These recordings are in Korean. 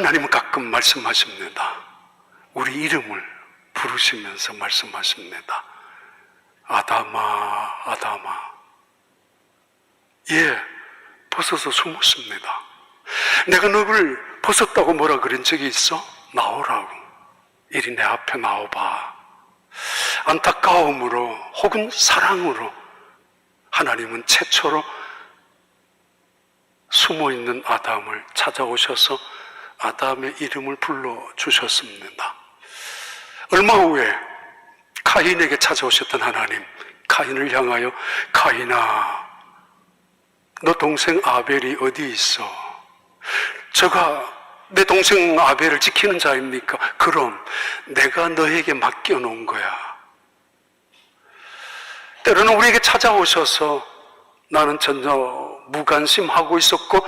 하나님은 가끔 말씀하십니다. 우리 이름을 부르시면서 말씀하십니다. 아담아, 아담아. 벗어서 숨었습니다. 내가 너를 벗었다고 뭐라 그런 적이 있어? 나오라고. 이리 내 앞에 나와봐. 안타까움으로 혹은 사랑으로 하나님은 최초로 숨어있는 아담을 찾아오셔서 아담의 이름을 불러주셨습니다. 얼마 후에 카인에게 찾아오셨던 하나님, 카인을 향하여 카인아, 너 동생 아벨이 어디 있어? 저가 내 동생 아벨을 지키는 자입니까? 그럼 내가 너에게 맡겨놓은 거야. 때로는 우리에게 찾아오셔서 나는 전혀 무관심하고 있었고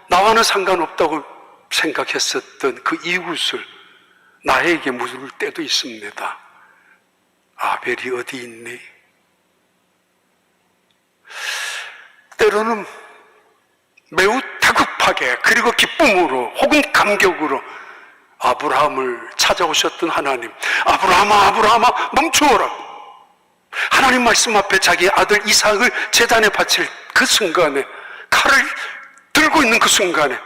나와는 상관없다고 생각했었던 그 이웃을 나에게 물을 때도 있습니다. 아벨이 어디 있니? 때로는 매우 다급하게 그리고 기쁨으로 혹은 감격으로 아브라함을 찾아오셨던 하나님, 아브라함아, 아브라함아, 멈추어라. 하나님 말씀 앞에 자기 아들 이삭을 제단에 바칠 그 순간에, 칼을 들고 있는 그 순간에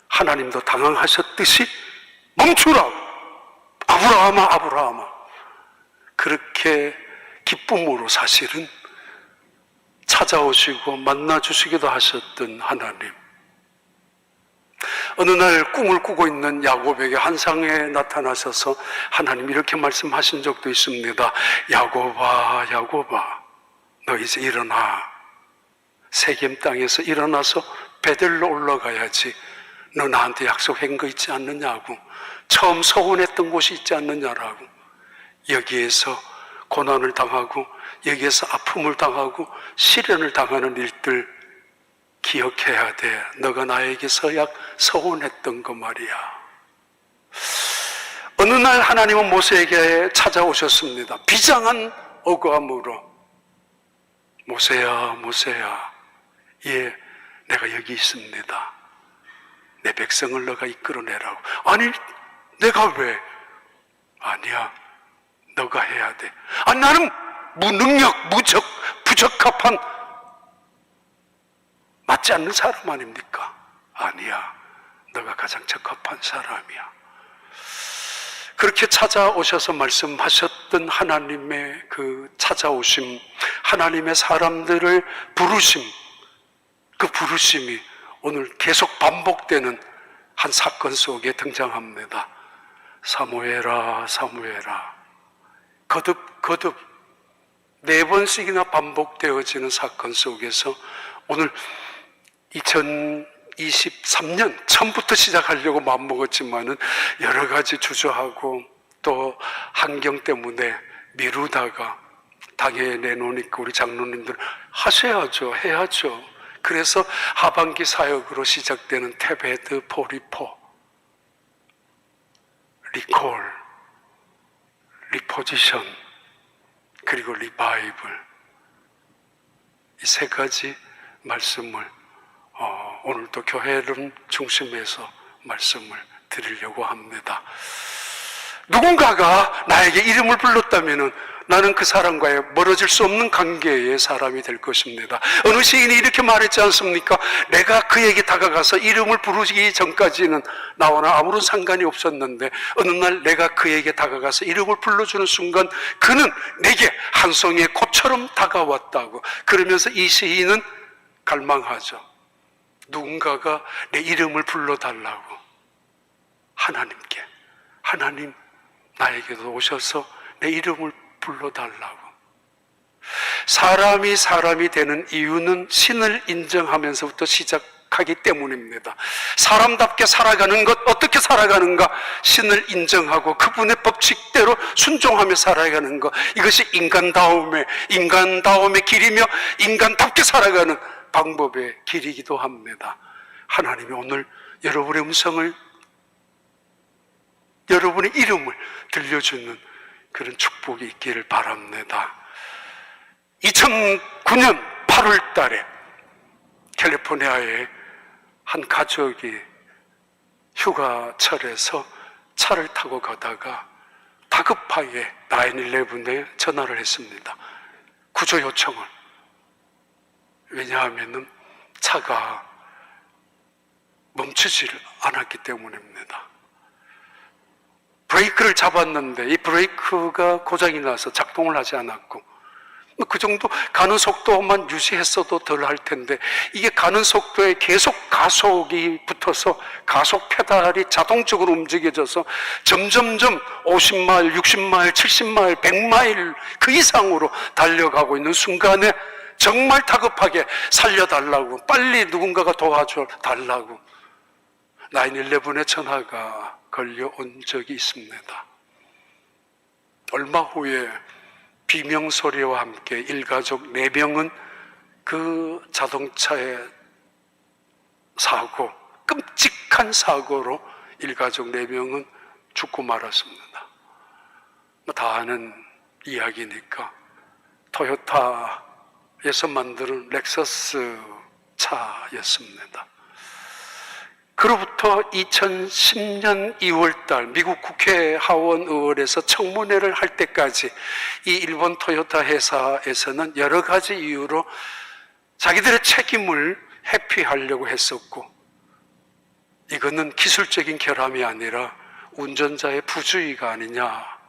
하나님도 당황하셨듯이 멈추라. 아브라함아, 아브라함아. 그렇게 기쁨으로 사실은 찾아오시고 만나주시기도 하셨던 하나님. 어느 날 꿈을 꾸고 있는 야곱에게 환상에 나타나셔서 하나님 이렇게 말씀하신 적도 있습니다. 야곱아, 야곱아, 너 이제 일어나. 세겜 땅에서 일어나서 베들로 올라가야지. 너 나한테 약속한 거 있지 않느냐고. 처음 서운했던 곳이 있지 않느냐라고. 여기에서 고난을 당하고 여기에서 아픔을 당하고 시련을 당하는 일들 기억해야 돼. 너가 나에게서 서운했던 거 말이야. 어느 날 하나님은 모세에게 찾아오셨습니다. 비장한 어감으로. 모세야, 모세야. 내가 여기 있습니다. 내 백성을 너가 이끌어내라고. 아니, 내가 왜? 아니야, 너가 해야 돼. 아니, 나는 무능력, 부적합한, 맞지 않는 사람 아닙니까? 아니야, 너가 가장 적합한 사람이야. 그렇게 찾아오셔서 말씀하셨던 하나님의 그 찾아오심, 하나님의 사람들을 부르심, 그 부르심이 오늘 계속 반복되는 한 사건 속에 등장합니다. 사무엘아, 사무엘아. 거듭 4번씩이나 반복되어지는 사건 속에서 오늘 2023년 처음부터 시작하려고 마음먹었지만은 여러 가지 주저하고 또 환경 때문에 미루다가 당에 내놓으니까 우리 장로님들 하셔야죠, 해야죠. 그래서 하반기 사역으로 시작되는 테베드, 포리포, 리콜, 리포지션, 그리고 리바이블, 이 3가지 말씀을 오늘도 교회를 중심해서 말씀을 드리려고 합니다. 누군가가 나에게 이름을 불렀다면 나는 그 사람과의 멀어질 수 없는 관계의 사람이 될 것입니다. 어느 시인이 이렇게 말했지 않습니까? 내가 그에게 다가가서 이름을 부르기 전까지는 나와는 아무런 상관이 없었는데 어느 날 내가 그에게 다가가서 이름을 불러주는 순간 그는 내게 한 송이의 꽃처럼 다가왔다고. 그러면서 이 시인은 갈망하죠. 누군가가 내 이름을 불러달라고. 하나님께, 하나님 나에게도 오셔서 내 이름을 불러달라고. 사람이 되는 이유는 신을 인정하면서부터 시작하기 때문입니다. 사람답게 살아가는 것, 어떻게 살아가는가? 신을 인정하고 그분의 법칙대로 순종하며 살아가는 것, 이것이 인간다움의 길이며 인간답게 살아가는 방법의 길이기도 합니다. 하나님이 오늘 여러분의 음성을, 여러분의 이름을 들려주는 그런 축복이 있기를 바랍니다. 2009년 8월 달에 캘리포니아의 한 가족이 휴가철에서 차를 타고 가다가 다급하게 911에 전화를 했습니다. 구조 요청을. 왜냐하면 차가 멈추지를 않았기 때문입니다. 브레이크를 잡았는데 이 브레이크가 고장이 나서 작동을 하지 않았고, 그 정도 가는 속도만 유지했어도 덜 할 텐데, 이게 가는 속도에 계속 가속이 붙어서 가속 페달이 자동적으로 움직여져서 점점점 50마일, 60마일, 70마일, 100마일 그 이상으로 달려가고 있는 순간에 정말 다급하게 살려달라고, 빨리 누군가가 도와줘 달라고 911에 전화가 걸려온 적이 있습니다. 얼마 후에 비명소리와 함께 일가족 4명은 그 자동차의 사고, 끔찍한 사고로 일가족 4명은 죽고 말았습니다. 다 아는 이야기니까 토요타에서 만드는 렉서스 차였습니다. 그로부터 2010년 2월달 미국 국회 하원 의원에서 청문회를 할 때까지 이 일본 토요타 회사에서는 여러 가지 이유로 자기들의 책임을 회피하려고 했었고, 이거는 기술적인 결함이 아니라 운전자의 부주의가 아니냐,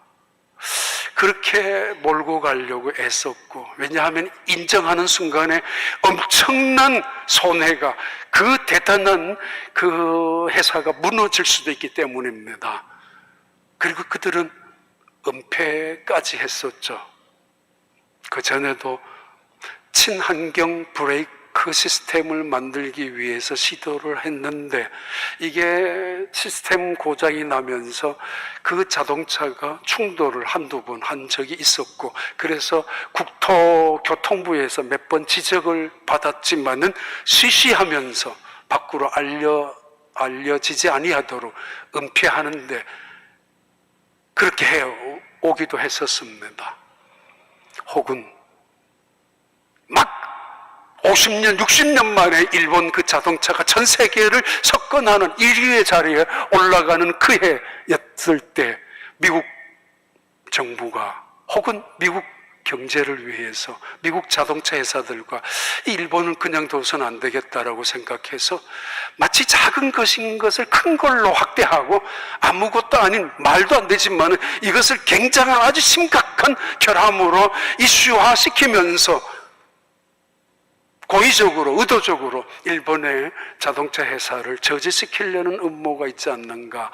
그렇게 몰고 가려고 애썼고, 왜냐하면 인정하는 순간에 엄청난 손해가, 그 대단한 그 회사가 무너질 수도 있기 때문입니다. 그리고 그들은 은폐까지 했었죠. 그 전에도 친환경 브레이크 시스템을 만들기 위해서 시도를 했는데 이게 시스템 고장이 나면서 그 자동차가 충돌을 한두 번 한 적이 있었고, 그래서 국토교통부에서 몇 번 지적을 받았지만은 시시하면서 밖으로 알려지지 아니하도록 은폐하는데 그렇게 해 오기도 했었습니다. 혹은 막 50년, 60년 만에 일본 그 자동차가 전 세계를 석권하는 1위의 자리에 올라가는 그 해였을 때 미국 정부가, 혹은 미국 경제를 위해서 미국 자동차 회사들과 일본은 그냥 둬서는 안 되겠다라고 생각해서 마치 작은 것인 것을 큰 걸로 확대하고, 아무것도 아닌 말도 안 되지만 이것을 굉장한 아주 심각한 결함으로 이슈화시키면서 고의적으로, 의도적으로 일본의 자동차 회사를 저지시키려는 음모가 있지 않는가,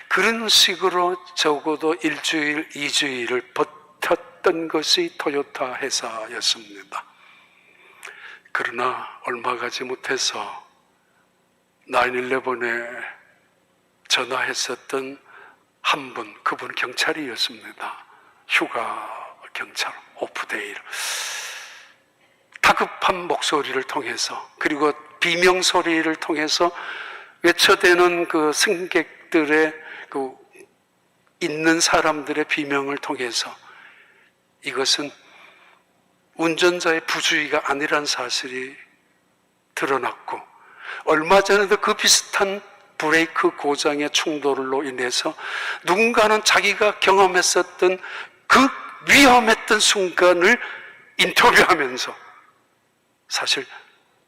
그런 식으로 적어도 일주일, 2주일을 버텼던 것이 토요타 회사였습니다. 그러나 얼마 가지 못해서 911에 전화했었던 한 분, 그분 경찰이었습니다. 휴가 경찰, 오프데이. 다급한 목소리를 통해서, 그리고 비명소리를 통해서 외쳐대는 그 승객들의 그 있는 사람들의 비명을 통해서 이것은 운전자의 부주의가 아니란 사실이 드러났고, 얼마 전에도 그 비슷한 브레이크 고장의 충돌로 인해서 누군가는 자기가 경험했었던 그 위험했던 순간을 인터뷰하면서 사실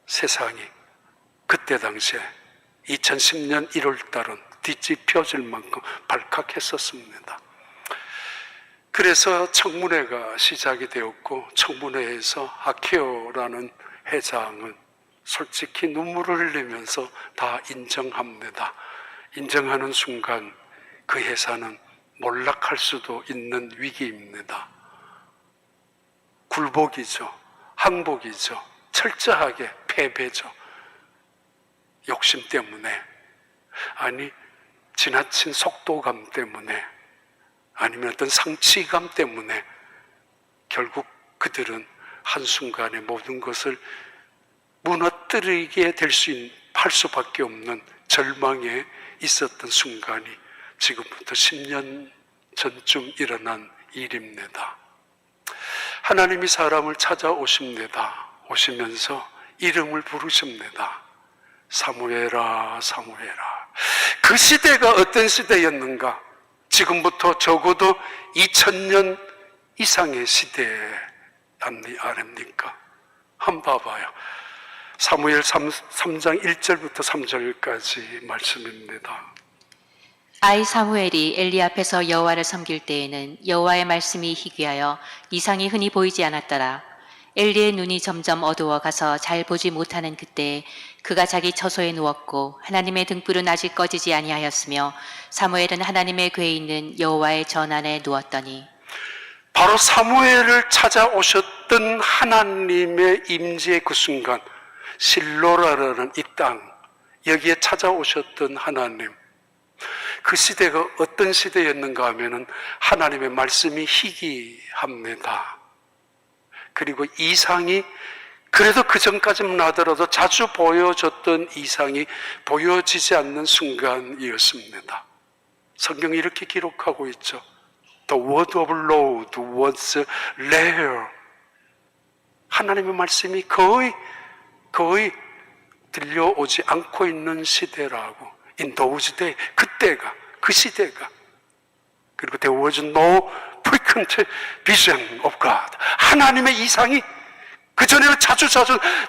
세상이 그때 당시에 2010년 1월 달은 뒤집혀질 만큼 발칵했었습니다. 그래서 청문회가 시작이 되었고, 청문회에서 아키오라는 회장은 솔직히 눈물을 흘리면서 다 인정합니다. 인정하는 순간 그 회사는 몰락할 수도 있는 위기입니다. 굴복이죠. 항복이죠. 철저하게 패배죠. 욕심 때문에, 아니 지나친 속도감 때문에, 아니면 어떤 상치감 때문에 결국 그들은 한순간에 모든 것을 무너뜨리게 할 수밖에 없는 절망에 있었던 순간이 지금부터 10년 전쯤 일어난 일입니다. 하나님이 사람을 찾아오십니다. 오시면서 이름을 부르십니다. 사무엘아, 사무엘아. 그 시대가 어떤 시대였는가? 지금부터 적어도 2000년 이상의 시대 아닙니까? 한번 봐봐요. 사무엘 3장 1절부터 3절까지 말씀입니다. 아이 사무엘이 엘리 앞에서 여호와를 섬길 때에는 여호와의 말씀이 희귀하여 이상이 흔히 보이지 않았더라. 엘리의 눈이 점점 어두워 가서 잘 보지 못하는 그때 그가 자기 처소에 누웠고 하나님의 등불은 아직 꺼지지 아니하였으며 사무엘은 하나님의 궤에 있는 여호와의 전 안에 누웠더니 바로 사무엘을 찾아오셨던 하나님의 임재의 그 순간, 실로라라는 이 땅, 여기에 찾아오셨던 하나님, 그 시대가 어떤 시대였는가 하면은 하나님의 말씀이 희귀합니다. 그리고 이상이, 그래도 그 전까지만 하더라도 자주 보여졌던 이상이 보여지지 않는 순간이었습니다. 성경이 이렇게 기록하고 있죠. The word of Lord was rare. 하나님의 말씀이 거의 들려오지 않고 있는 시대라고. In those days, 그때가, 그 시대가. 그리고 there was no frequent vision of God. 하나님의 이상이 그전에는 자주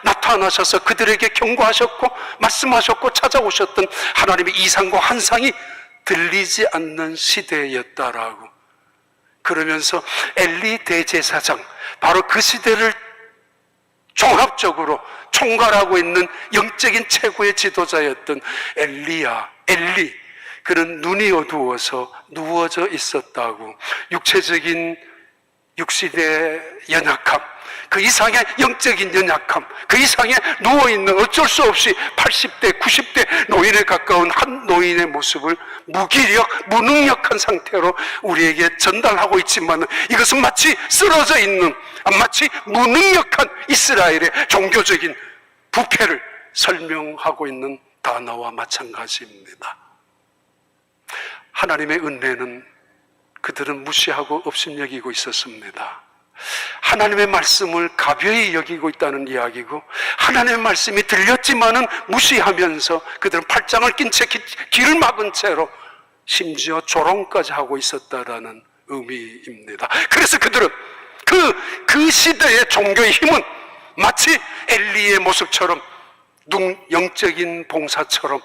나타나셔서 그들에게 경고하셨고 말씀하셨고 찾아오셨던 하나님의 이상과 환상이 들리지 않는 시대였다라고. 그러면서 엘리 대제사장, 바로 그 시대를 종합적으로 총괄하고 있는 영적인 최고의 지도자였던 엘리, 그는 눈이 어두워서 누워져 있었다고. 육체적인 육신의 연약함, 그 이상의 영적인 연약함, 그 이상의 누워있는 어쩔 수 없이 80대, 90대 노인에 가까운 한 노인의 모습을 무능력한 상태로 우리에게 전달하고 있지만 이것은 마치 쓰러져 있는, 마치 무능력한 이스라엘의 종교적인 부패를 설명하고 있는 단어와 마찬가지입니다. 하나님의 은혜는 그들은 무시하고 업신여기고 있었습니다. 하나님의 말씀을 가벼이 여기고 있다는 이야기고, 하나님의 말씀이 들렸지만은 무시하면서 그들은 팔짱을 낀 채 길을 막은 채로 심지어 조롱까지 하고 있었다라는 의미입니다. 그래서 그들은 그 시대의 종교의 힘은 마치 엘리의 모습처럼 영적인 봉사처럼,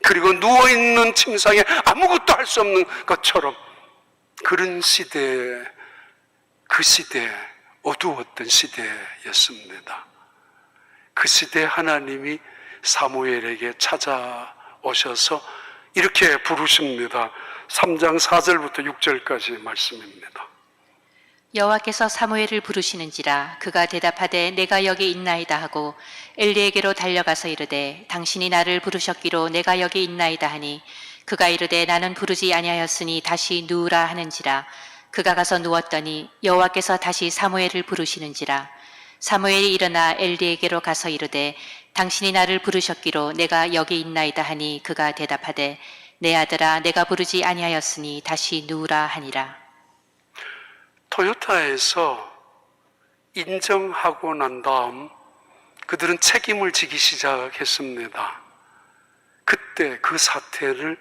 그리고 누워있는 침상에 아무것도 할 수 없는 것처럼, 그런 시대에, 그 시대에 어두웠던 시대였습니다. 그 시대에 하나님이 사무엘에게 찾아오셔서 이렇게 부르십니다. 3장 4절부터 6절까지 말씀입니다. 여호와께서 사무엘을 부르시는지라 그가 대답하되 내가 여기 있나이다 하고 엘리에게로 달려가서 이르되 당신이 나를 부르셨기로 내가 여기 있나이다 하니 그가 이르되 나는 부르지 아니하였으니 다시 누우라 하는지라. 그가 가서 누웠더니 여호와께서 다시 사무엘을 부르시는지라. 사무엘이 일어나 엘리에게로 가서 이르되 당신이 나를 부르셨기로 내가 여기 있나이다 하니 그가 대답하되 내 아들아 내가 부르지 아니하였으니 다시 누우라 하니라. 토요타에서 인정하고 난 다음 그들은 책임을 지기 시작했습니다. 그때 그 사태를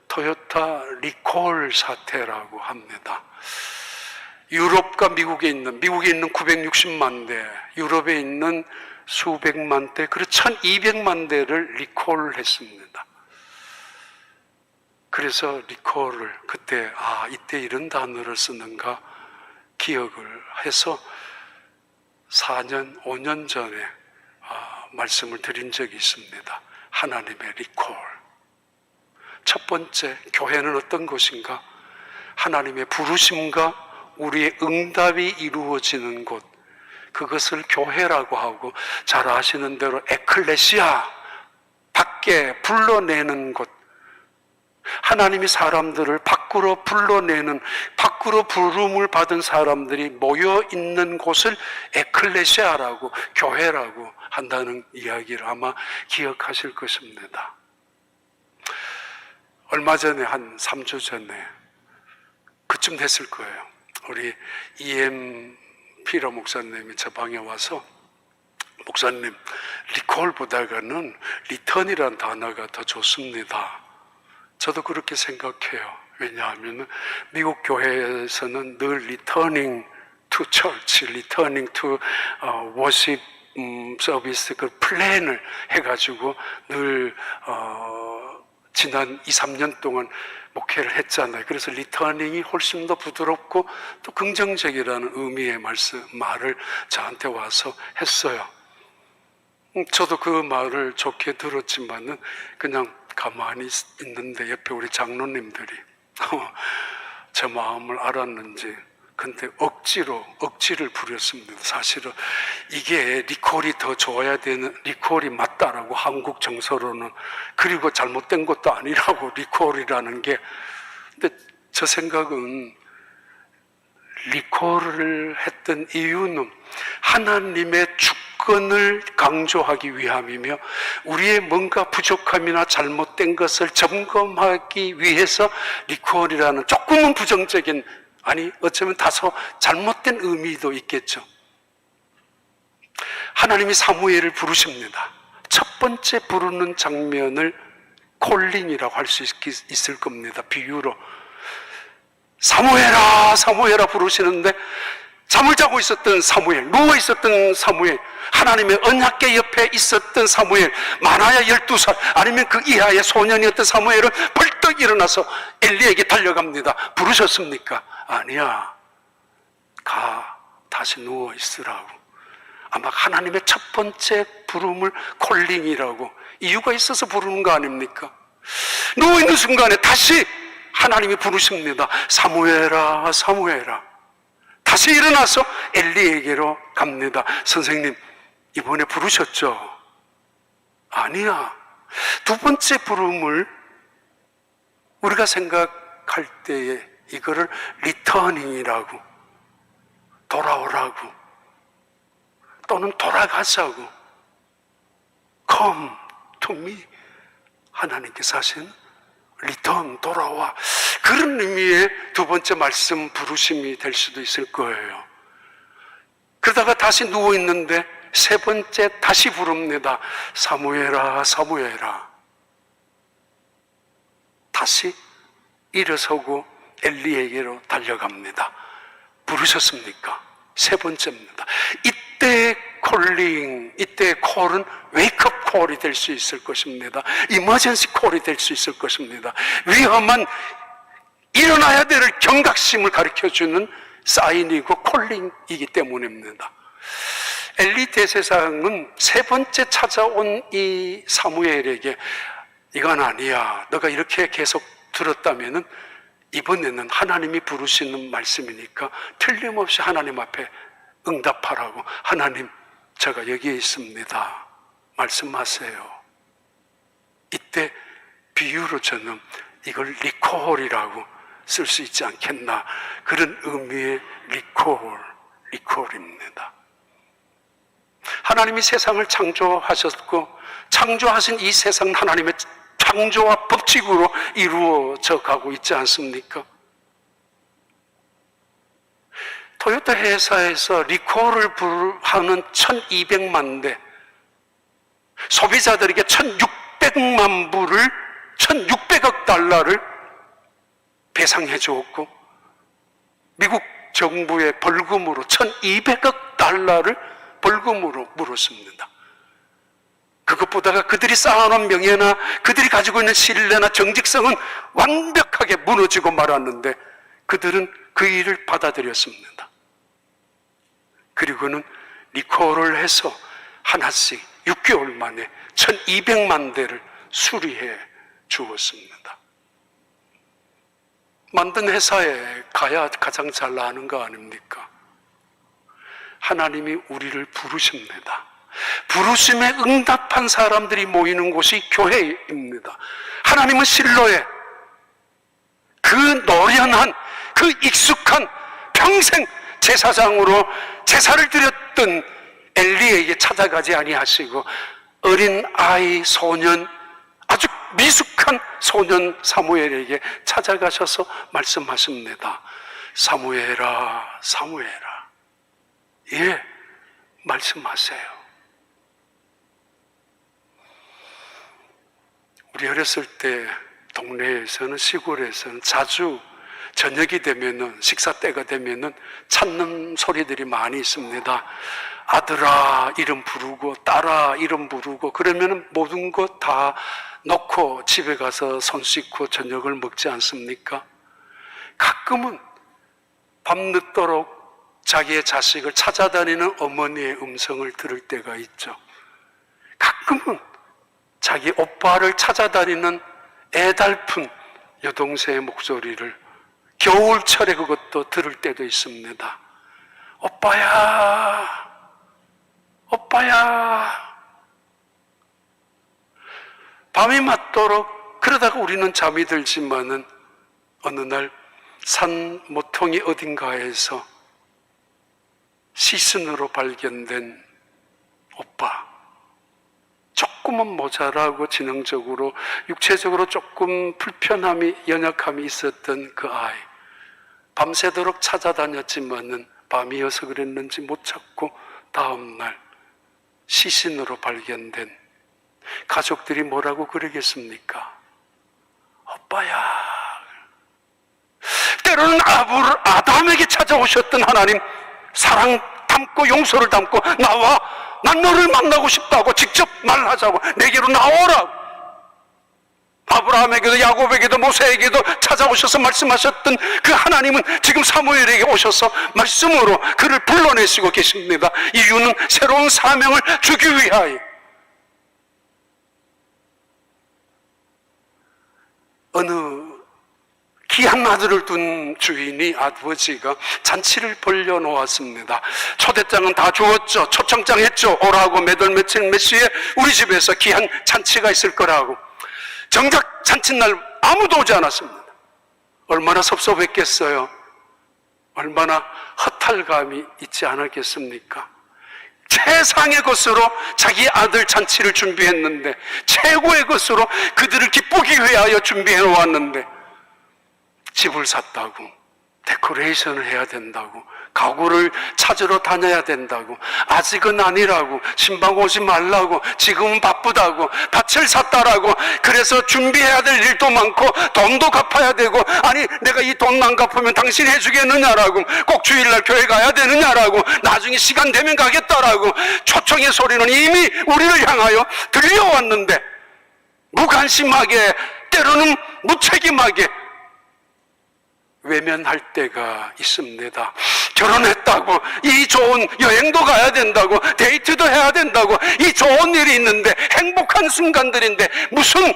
토요타 리콜 사태라고 합니다. 유럽과 미국에 있는 960만 대, 유럽에 있는 수백만 대, 그리고 1200만 대를 리콜했습니다. 그래서 리콜을 그때 이때 이런 단어를 쓰는가 기억을 해서 4년, 5년 전에 말씀을 드린 적이 있습니다. 하나님의 리콜. 첫 번째, 교회는 어떤 것인가? 하나님의 부르심과 우리의 응답이 이루어지는 곳, 그것을 교회라고 하고, 잘 아시는 대로 에클레시아, 밖에 불러내는 곳, 하나님이 사람들을 밖으로 불러내는, 밖으로 부름을 받은 사람들이 모여 있는 곳을 에클레시아라고, 교회라고 한다는 이야기를 아마 기억하실 것입니다. 얼마 전에, 한 3주 전에 그쯤 됐을 거예요. 우리 E.M. 피러 목사님이 저 방에 와서, 목사님, 리콜보다는 리턴이라는 단어가 더 좋습니다. 저도 그렇게 생각해요. 왜냐하면 미국 교회에서는 늘 리터닝 투 처치, 리터닝 투 워십 서비스 그 플랜을 해가지고 늘 지난 2, 3년 동안 목회를 했잖아요. 그래서 리터닝이 훨씬 더 부드럽고 또 긍정적이라는 의미의 말을 저한테 와서 했어요. 저도 그 말을 좋게 들었지만은 그냥 가만히 있는데 옆에 우리 장로님들이 제 마음을 알았는지 근데 억지를 부렸습니다. 사실은 이게 리콜이 더 좋아야 되는, 리콜이 맞다라고 한국 정서로는, 그리고 잘못된 것도 아니라고 리콜이라는 게. 근데 저 생각은 리콜을 했던 이유는 하나님의 주권을 강조하기 위함이며 우리의 뭔가 부족함이나 잘못된 것을 점검하기 위해서 리콜이라는 조금은 부정적인, 아니 어쩌면 다소 잘못된 의미도 있겠죠. 하나님이 사무엘을 부르십니다. 첫 번째 부르는 장면을 콜링이라고 할 수 있을 겁니다. 비유로 사무엘아 사무엘아 부르시는데 잠을 자고 있었던 사무엘, 누워 있었던 사무엘, 하나님의 언약궤 옆에 있었던 사무엘, 많아야 12살 아니면 그 이하의 소년이었던 사무엘은 벌떡 일어나서 엘리에게 달려갑니다. 부르셨습니까? 아니야, 가, 다시 누워 있으라고. 아마 하나님의 첫 번째 부름을 콜링이라고, 이유가 있어서 부르는 거 아닙니까? 누워 있는 순간에 다시 하나님이 부르십니다. 사무엘아 사무엘아. 다시 일어나서 엘리에게로 갑니다. 선생님, 이번에 부르셨죠? 아니야. 두 번째 부름을 우리가 생각할 때에 이거를 리터닝이라고, 돌아오라고, 또는 돌아가자고, come to me, 하나님께서 하신 리턴, 돌아와, 그런 의미의 두 번째 말씀 부르심이 될 수도 있을 거예요. 그러다가 다시 누워 있는데 세 번째 다시 부릅니다. 사무엘아 사무엘아. 다시 일어서고 엘리에게로 달려갑니다. 부르셨습니까? 세 번째입니다. 이때 콜링, 이때 콜은 웨이크업 콜이 될 수 있을 것입니다. 이머전시 콜이 될 수 있을 것입니다. 위험한, 일어나야 될 경각심을 가르쳐주는 사인이고 콜링이기 때문입니다. 엘리 대제사장은 세 번째 찾아온 이 사무엘에게 이건 아니야, 너가 이렇게 계속 들었다면은 이번에는 하나님이 부르시는 말씀이니까 틀림없이 하나님 앞에 응답하라고. 하나님, 제가 여기에 있습니다, 말씀하세요. 이때 비유로 저는 이걸 리콜이라고 쓸 수 있지 않겠나, 그런 의미의 리콜입니다. 하나님이 세상을 창조하셨고 창조하신 이 세상은 하나님의 창조와 법칙으로 이루어져 가고 있지 않습니까? 토요타 회사에서 리콜을 하는 1200만 대, 소비자들에게 1600만 불을, 1600억 달러를 배상해 주었고, 미국 정부의 벌금으로 1200억 달러를 벌금으로 물었습니다. 그것보다가 그들이 쌓아놓은 명예나 그들이 가지고 있는 신뢰나 정직성은 완벽하게 무너지고 말았는데 그들은 그 일을 받아들였습니다. 그리고는 리콜을 해서 하나씩 6개월 만에 1200만 대를 수리해 주었습니다. 만든 회사에 가야 가장 잘 나가는 거 아닙니까? 하나님이 우리를 부르십니다. 부르심에 응답한 사람들이 모이는 곳이 교회입니다. 하나님은 실로에 그 노련한, 그 익숙한, 평생 제사장으로 제사를 드렸던 엘리에게 찾아가지 아니하시고 어린 아이, 소년, 아주 미숙한 소년 사무엘에게 찾아가셔서 말씀하십니다. 사무엘아 사무엘아. 예, 말씀하세요. 우리 어렸을 때 동네에서는, 시골에서는 자주 저녁이 되면은, 식사 때가 되면은 찾는 소리들이 많이 있습니다. 아들아 이름 부르고 딸아 이름 부르고, 그러면은 모든 것 다 놓고 집에 가서 손 씻고 저녁을 먹지 않습니까? 가끔은 밤늦도록 자기의 자식을 찾아다니는 어머니의 음성을 들을 때가 있죠. 가끔은 자기 오빠를 찾아다니는 애달픈 여동생의 목소리를 겨울철에 그것도 들을 때도 있습니다. 오빠야, 오빠야. 밤이 맞도록 그러다가 우리는 잠이 들지만은 어느 날 산 모퉁이 어딘가에서 시신으로 발견된 오빠, 조금은 모자라고 지능적으로 육체적으로 조금 불편함이, 연약함이 있었던 그 아이, 밤새도록 찾아다녔지만은 밤이어서 그랬는지 못 찾고 다음날 시신으로 발견된, 가족들이 뭐라고 그러겠습니까? 오빠야. 때로는 아담에게 찾아오셨던 하나님, 사랑 담고 용서를 담고 나와, 난 너를 만나고 싶다고 직접 말하자고, 내게로 나오라고. 아브라함에게도 야곱에게도 모세에게도 찾아오셔서 말씀하셨던 그 하나님은 지금 사무엘에게 오셔서 말씀으로 그를 불러내시고 계십니다. 이유는 새로운 사명을 주기 위하여. 어느 귀한 아들을 둔 주인이, 아버지가 잔치를 벌려놓았습니다. 초대장은 다 주었죠. 초청장 했죠. 오라고, 몇 월 며칠 몇 시에 우리 집에서 귀한 잔치가 있을 거라고. 정작 잔칫날 아무도 오지 않았습니다. 얼마나 섭섭했겠어요. 얼마나 허탈감이 있지 않았겠습니까? 최상의 것으로 자기 아들 잔치를 준비했는데, 최고의 것으로 그들을 기쁘기 위하여 준비해 놓았는데, 집을 샀다고, 데코레이션을 해야 된다고, 가구를 찾으러 다녀야 된다고, 아직은 아니라고, 신방 오지 말라고, 지금은 바쁘다고, 밭을 샀다라고, 그래서 준비해야 될 일도 많고 돈도 갚아야 되고, 아니 내가 이 돈 안 갚으면 당신 해주겠느냐라고, 꼭 주일날 교회 가야 되느냐라고, 나중에 시간 되면 가겠다라고, 초청의 소리는 이미 우리를 향하여 들려왔는데, 무관심하게, 때로는 무책임하게 외면할 때가 있습니다. 결혼했다고, 이 좋은 여행도 가야 된다고, 데이트도 해야 된다고, 이 좋은 일이 있는데, 행복한 순간들인데 무슨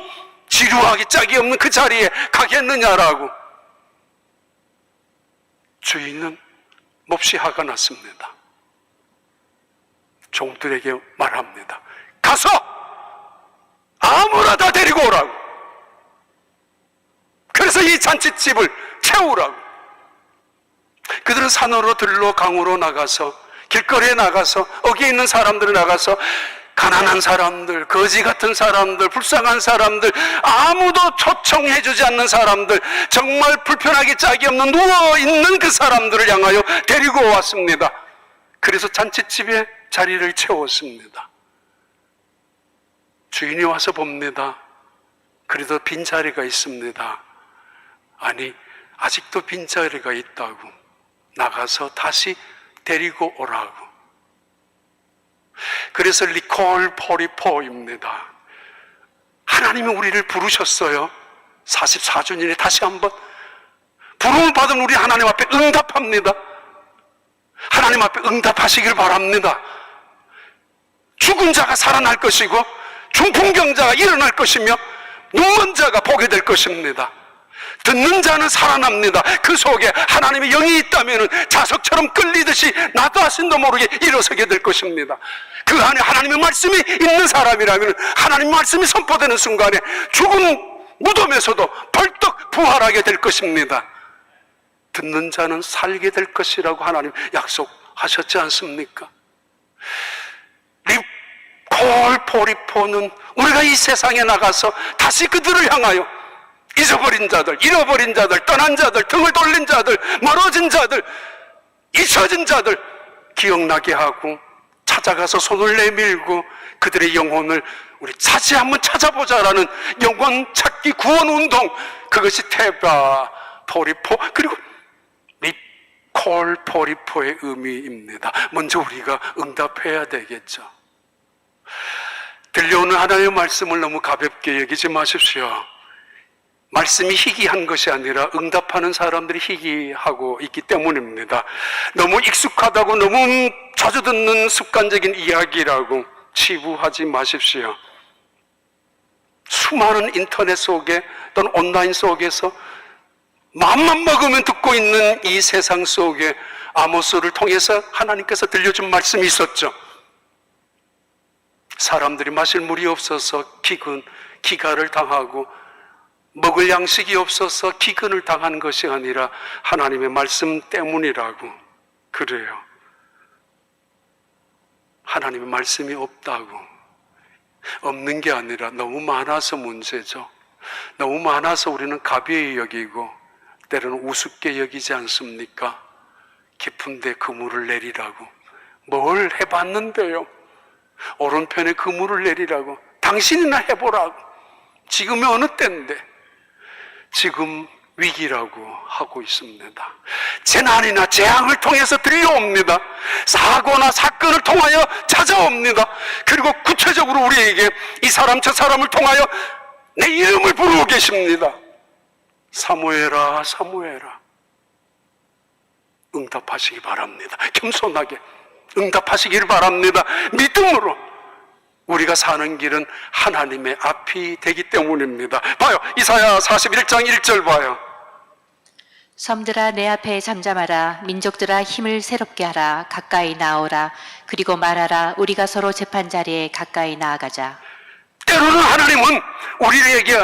지루하기 짝이 없는 그 자리에 가겠느냐라고. 주인은 몹시 화가 났습니다. 종들에게 말합니다. 가서 아무나 다 데리고 오라고. 그래서 이 잔치집을 채우라고. 그들은 산으로 들로 강으로 나가서, 길거리에 나가서, 거기에 있는 사람들이 나가서, 가난한 사람들, 거지 같은 사람들, 불쌍한 사람들, 아무도 초청해주지 않는 사람들, 정말 불편하기 짝이 없는 누워있는 그 사람들을 향하여 데리고 왔습니다. 그래서 잔치집에 자리를 채웠습니다. 주인이 와서 봅니다. 그래도 빈자리가 있습니다. 아니, 아직도 빈자리가 있다고. 나가서 다시 데리고 오라고. 그래서 리콜 포리포입니다. 하나님이 우리를 부르셨어요. 44주년에 다시 한번 부름을 받은 우리 하나님 앞에 응답합니다. 하나님 앞에 응답하시길 바랍니다. 죽은 자가 살아날 것이고, 중풍병자가 일어날 것이며, 눈먼 자가 보게 될 것입니다. 듣는 자는 살아납니다. 그 속에 하나님의 영이 있다면 자석처럼 끌리듯이 나도 하신도 모르게 일어서게 될 것입니다. 그 안에 하나님의 말씀이 있는 사람이라면 하나님의 말씀이 선포되는 순간에 죽은 무덤에서도 벌떡 부활하게 될 것입니다. 듣는 자는 살게 될 것이라고 하나님 약속하셨지 않습니까? 리콜포리포는 우리가 이 세상에 나가서 다시 그들을 향하여 잊어버린 자들, 잃어버린 자들, 떠난 자들, 등을 돌린 자들, 멀어진 자들, 잊혀진 자들 기억나게 하고, 찾아가서 손을 내밀고 그들의 영혼을 우리 다시 한번 찾아보자라는 영혼 찾기 구원 운동, 그것이 테바 포리포 그리고 리콜 포리포의 의미입니다. 먼저 우리가 응답해야 되겠죠. 들려오는 하나님의 말씀을 너무 가볍게 여기지 마십시오. 말씀이 희귀한 것이 아니라 응답하는 사람들이 희귀하고 있기 때문입니다. 너무 익숙하다고 너무 자주 듣는 습관적인 이야기라고 치부하지 마십시오. 수많은 인터넷 속에 또는 온라인 속에서 마음만 먹으면 듣고 있는 이 세상 속에 아모스를 통해서 하나님께서 들려준 말씀이 있었죠. 사람들이 마실 물이 없어서 기가를 당하고 먹을 양식이 없어서 기근을 당한 것이 아니라 하나님의 말씀 때문이라고. 그래요. 하나님의 말씀이 없다고. 없는 게 아니라 너무 많아서 문제죠. 너무 많아서 우리는 가벼이 여기고 때로는 우습게 여기지 않습니까? 깊은데 그물을 내리라고. 뭘 해봤는데요? 오른편에 그물을 내리라고. 당신이나 해보라고. 지금이 어느 때인데? 지금 위기라고 하고 있습니다. 재난이나 재앙을 통해서 들려옵니다. 사고나 사건을 통하여 찾아옵니다. 그리고 구체적으로 우리에게 이 사람 저 사람을 통하여 내 이름을 부르고 계십니다. 사무엘아, 사무엘아. 응답하시기 바랍니다. 겸손하게 응답하시기를 바랍니다. 믿음으로. 우리가 사는 길은 하나님의 앞이 되기 때문입니다. 봐요. 이사야 41장 1절 봐요. 섬들아 내 앞에 잠잠하라. 민족들아 힘을 새롭게 하라. 가까이 나오라. 그리고 말하라. 우리가 서로 재판 자리에 가까이 나아가자. 때로는 하나님은 우리에게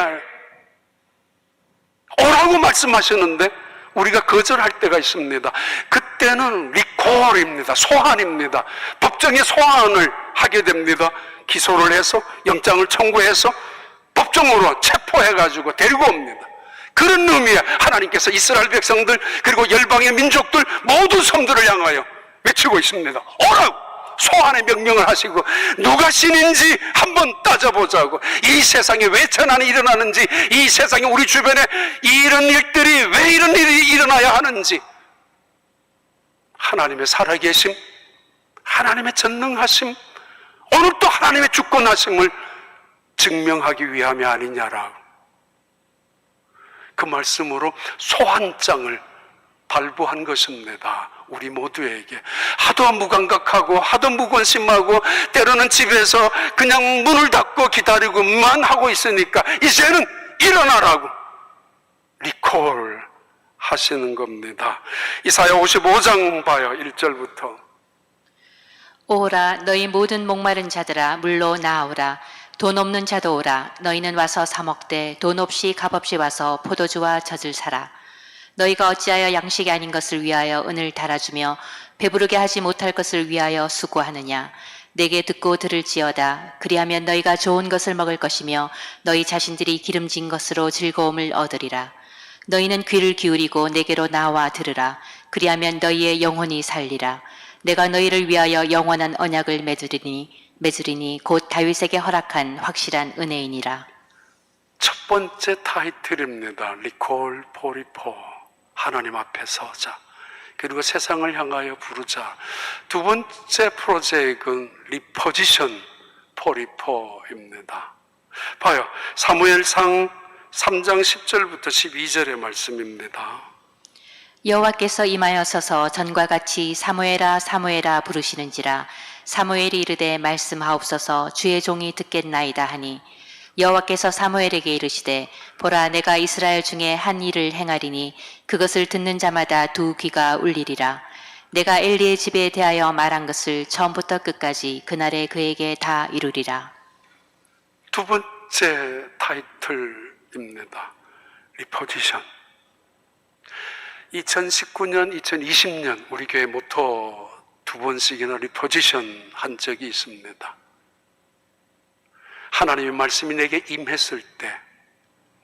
오라고 말씀하시는데 우리가 거절할 때가 있습니다. 그때는 리콜입니다. 소환입니다. 법정에 소환을 하게 됩니다. 기소를 해서 영장을 청구해서 법정으로 체포해가지고 데리고 옵니다. 그런 의미에 하나님께서 이스라엘 백성들 그리고 열방의 민족들 모든 성들을 향하여 외치고 있습니다. 오라고 소환의 명령을 하시고 누가 신인지 한번 따져보자고. 이 세상에 왜 재난이 일어나는지, 이 세상에 우리 주변에 이런 일들이 왜 이런 일이 일어나야 하는지, 하나님의 살아계심, 하나님의 전능하심, 오늘 또 하나님의 주권하심을 증명하기 위함이 아니냐라고. 그 말씀으로 소환장을 발부한 것입니다. 우리 모두에게. 하도 무감각하고 하도 무관심하고 때로는 집에서 그냥 문을 닫고 기다리고만 하고 있으니까 이제는 일어나라고 리콜 하시는 겁니다. 이사야 55장 봐요. 1절부터. 오라 너희 모든 목마른 자들아 물로 나오라. 돈 없는 자도 오라. 너희는 와서 사 먹되 돈 없이 값없이 와서 포도주와 젖을 사라. 너희가 어찌하여 양식이 아닌 것을 위하여 은을 달아주며 배부르게 하지 못할 것을 위하여 수고하느냐. 내게 듣고 들을지어다. 그리하면 너희가 좋은 것을 먹을 것이며 너희 자신들이 기름진 것으로 즐거움을 얻으리라. 너희는 귀를 기울이고 내게로 나와 들으라. 그리하면 너희의 영혼이 살리라. 내가 너희를 위하여 영원한 언약을 맺으리니 곧 다윗에게 허락한 확실한 은혜이니라. 첫 번째 타이틀입니다. 리콜 포리포. 하나님 앞에 서자. 그리고 세상을 향하여 부르자. 두 번째 프로젝트는 리포지션 포리포입니다. 봐요. 사무엘상 3장 10절부터 12절의 말씀입니다. 여호와께서 임하여서서 전과 같이 사무엘아 사무엘아 부르시는지라. 사무엘이 이르되 말씀하옵소서 주의 종이 듣겠나이다 하니 여호와께서 사무엘에게 이르시되 보라 내가 이스라엘 중에 한 일을 행하리니 그것을 듣는 자마다 두 귀가 울리리라. 내가 엘리의 집에 대하여 말한 것을 처음부터 끝까지 그날에 그에게 다 이루리라. 두 번째 타이틀입니다. 리포지션. 2019년, 2020년 우리 교회 모토 두 번씩이나 리포지션 한 적이 있습니다. 하나님의 말씀이 내게 임했을 때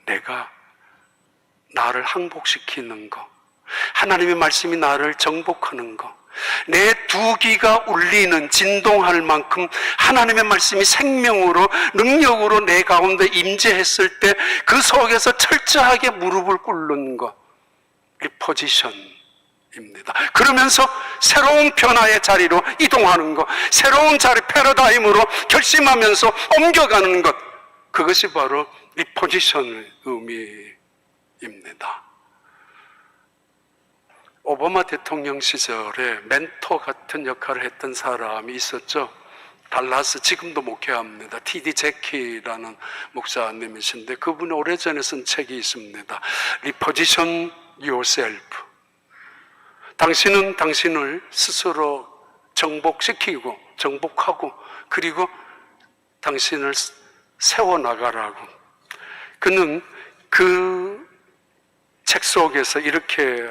내가 나를 항복시키는 것, 하나님의 말씀이 나를 정복하는 것, 내 두 귀가 울리는, 진동할 만큼 하나님의 말씀이 생명으로, 능력으로 내 가운데 임재했을 때 그 속에서 철저하게 무릎을 꿇는 것, 리포지션입니다. 그러면서 새로운 변화의 자리로 이동하는 것, 새로운 자리, 패러다임으로 결심하면서 옮겨가는 것, 그것이 바로 리포지션의 의미입니다. 오바마 대통령 시절에 멘토 같은 역할을 했던 사람이 있었죠. 달라스, 지금도 목회합니다. T.D. 제키라는 목사님이신데 그분이 오래전에 쓴 책이 있습니다. Reposition Yourself. 당신은 당신을 스스로 정복시키고 정복하고 그리고 당신을 세워나가라고. 그는 그 책 속에서 이렇게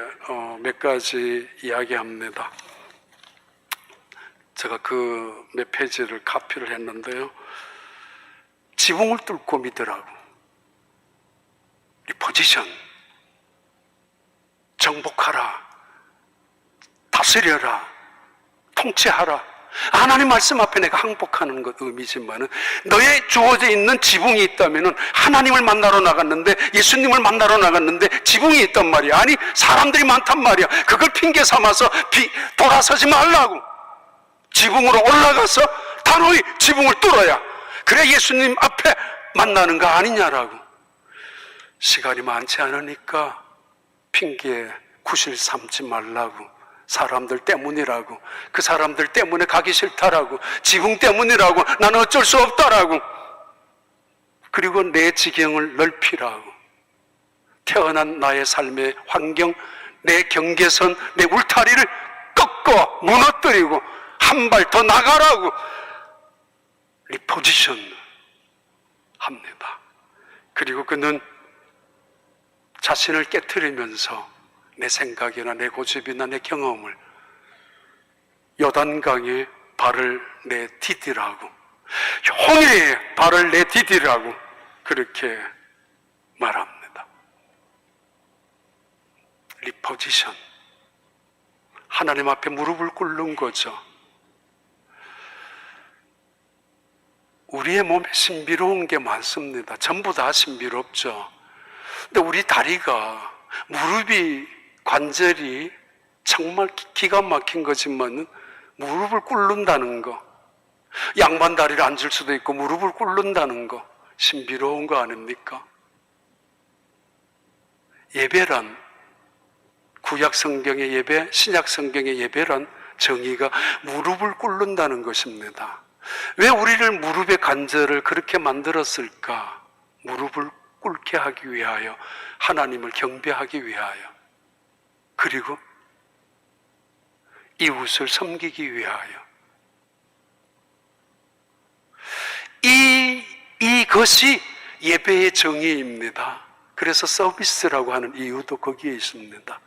몇 가지 이야기합니다. 제가 그 몇 페이지를 카피를 했는데요. 지붕을 뚫고 믿으라고. 리포지션. 정복하라. 다스려라. 통치하라. 하나님 말씀 앞에 내가 항복하는 것 의미지만은 너의 주어져 있는 지붕이 있다면은 하나님을 만나러 나갔는데 예수님을 만나러 나갔는데 지붕이 있단 말이야. 아니 사람들이 많단 말이야. 그걸 핑계 삼아서 돌아서지 말라고. 지붕으로 올라가서 단호히 지붕을 뚫어야 그래 예수님 앞에 만나는 거 아니냐라고. 시간이 많지 않으니까 핑계 구실 삼지 말라고. 사람들 때문이라고. 그 사람들 때문에 가기 싫다라고. 지붕 때문이라고. 나는 어쩔 수 없다라고. 그리고 내 지경을 넓히라고. 태어난 나의 삶의 환경, 내 경계선, 내 울타리를 꺾어 무너뜨리고 한 발 더 나가라고 리포지션 합니다. 그리고 그는 자신을 깨트리면서 내 생각이나 내 고집이나 내 경험을 요단강에 발을 내디디라고, 홍해에 발을 내디디라고 그렇게 말합니다. 리포지션. 하나님 앞에 무릎을 꿇는 거죠. 우리의 몸에 신비로운 게 많습니다. 전부 다 신비롭죠. 근데 우리 다리가, 무릎이, 관절이 정말 기가 막힌 거지만 무릎을 꿇는다는 거, 양반 다리를 앉을 수도 있고 무릎을 꿇는다는 거 신비로운 거 아닙니까? 예배란, 구약 성경의 예배, 신약 성경의 예배란 정의가 무릎을 꿇는다는 것입니다. 왜 우리를 무릎의 관절을 그렇게 만들었을까? 무릎을 꿇게 하기 위하여, 하나님을 경배하기 위하여, 그리고 이웃을 섬기기 위하여. 이것이 예배의 정의입니다. 그래서 서비스라고 하는 이유도 거기에 있습니다.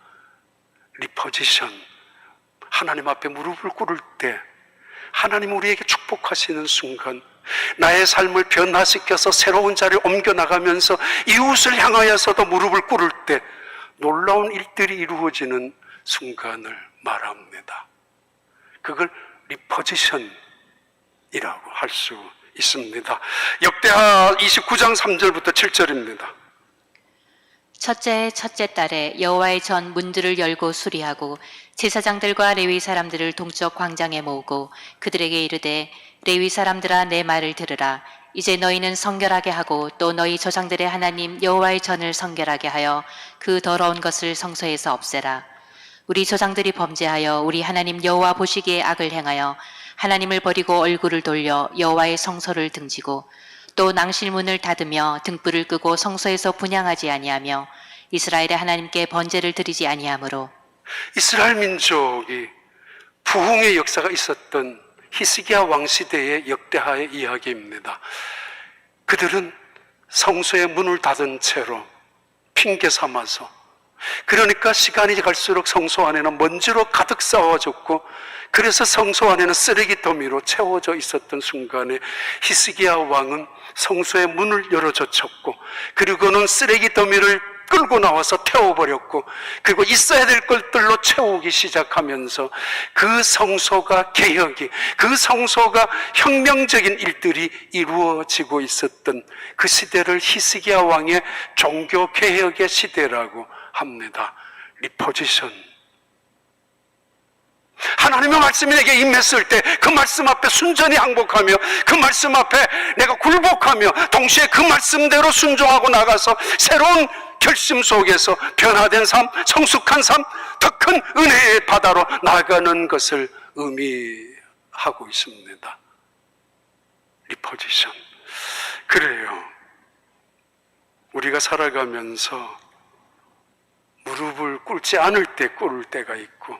리포지션. 하나님 앞에 무릎을 꿇을 때 하나님 우리에게 축복하시는 순간 나의 삶을 변화시켜서 새로운 자리에 옮겨나가면서 이웃을 향하여서도 무릎을 꿇을 때 놀라운 일들이 이루어지는 순간을 말합니다. 그걸 리포지션이라고 할 수 있습니다. 역대하 29장 3절부터 7절입니다. 첫째 달에 여호와의 전 문들을 열고 수리하고 제사장들과 레위 사람들을 동쪽 광장에 모으고 그들에게 이르되 레위 사람들아 내 말을 들으라. 이제 너희는 성결하게 하고 또 너희 조상들의 하나님 여호와의 전을 성결하게 하여 그 더러운 것을 성소에서 없애라. 우리 조상들이 범죄하여 우리 하나님 여호와 보시기에 악을 행하여 하나님을 버리고 얼굴을 돌려 여호와의 성소를 등지고 또 낭실문을 닫으며 등불을 끄고 성소에서 분향하지 아니하며 이스라엘의 하나님께 번제를 드리지 아니하므로. 이스라엘 민족이 부흥의 역사가 있었던 히스기야 왕 시대의 역대하의 이야기입니다. 그들은 성소의 문을 닫은 채로 핑계 삼아서, 그러니까 시간이 갈수록 성소 안에는 먼지로 가득 쌓아졌고 그래서 성소 안에는 쓰레기 더미로 채워져 있었던 순간에 히스기야 왕은 성소의 문을 열어젖혔고 그리고는 쓰레기 더미를 끌고 나와서 태워버렸고, 그리고 있어야 될 것들로 채우기 시작하면서 그 성소가 개혁이, 그 성소가 혁명적인 일들이 이루어지고 있었던 그 시대를 히스기야 왕의 종교 개혁의 시대라고 합니다. 리포지션. 하나님의 말씀이 내게 임했을 때 그 말씀 앞에 순전히 항복하며, 그 말씀 앞에 내가 굴복하며 동시에 그 말씀대로 순종하고 나가서 새로운 결심 속에서 변화된 삶, 성숙한 삶, 더 큰 은혜의 바다로 나아가는 것을 의미하고 있습니다. 리포지션. 그래요. 우리가 살아가면서 무릎을 꿇지 않을 때 꿇을 때가 있고,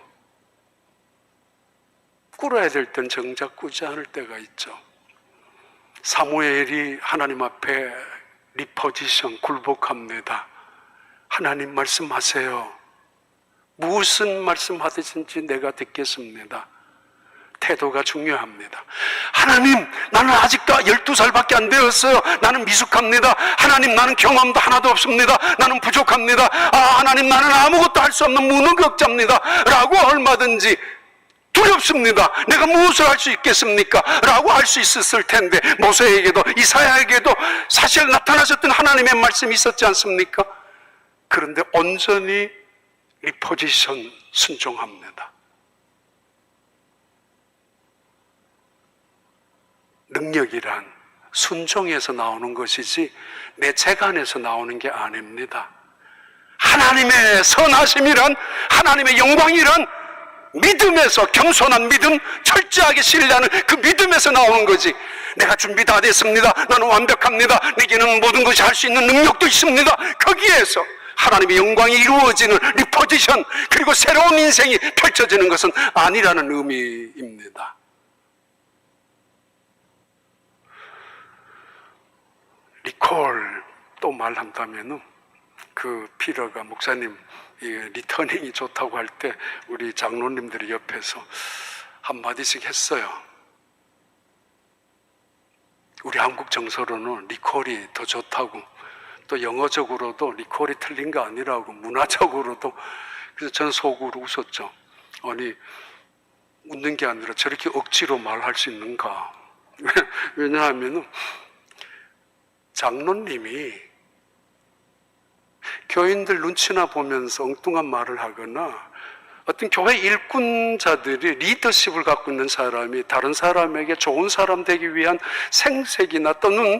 꿇어야 될 땐 정작 꿇지 않을 때가 있죠. 사무엘이 하나님 앞에 리포지션, 굴복합니다. 하나님 말씀하세요. 무슨 말씀하든지 내가 듣겠습니다. 태도가 중요합니다. 하나님, 나는 아직도 12살밖에 안 되었어요. 나는 미숙합니다. 하나님, 나는 경험도 하나도 없습니다. 나는 부족합니다. 하나님, 나는 아무것도 할 수 없는 무능력자입니다. 라고 얼마든지 두렵습니다. 내가 무엇을 할 수 있겠습니까? 라고 할 수 있었을 텐데, 모세에게도 이사야에게도 사실 나타나셨던 하나님의 말씀이 있었지 않습니까? 그런데 온전히 리포지션, 순종합니다. 능력이란 순종에서 나오는 것이지 내 재간에서 나오는 게 아닙니다. 하나님의 선하심이란, 하나님의 영광이란 믿음에서, 겸손한 믿음, 철저하게 신뢰하는 그 믿음에서 나오는 거지. 내가 준비 다 됐습니다. 나는 완벽합니다. 내게는 모든 것이 할 수 있는 능력도 있습니다. 거기에서 하나님의 영광이 이루어지는 리포지션, 그리고 새로운 인생이 펼쳐지는 것은 아니라는 의미입니다. 리콜, 또 말한다면은 그 피러가 목사님 리터닝이 좋다고 할 때 우리 장로님들이 옆에서 한마디씩 했어요. 우리 한국 정서로는 리콜이 더 좋다고, 또 영어적으로도 리콜이 틀린 거 아니라고, 문화적으로도. 그래서 저는 속으로 웃었죠. 아니, 웃는 게 아니라 저렇게 억지로 말할 수 있는가. 왜냐하면 장로님이 교인들 눈치나 보면서 엉뚱한 말을 하거나, 어떤 교회 일꾼자들이 리더십을 갖고 있는 사람이 다른 사람에게 좋은 사람 되기 위한 생색이나 또는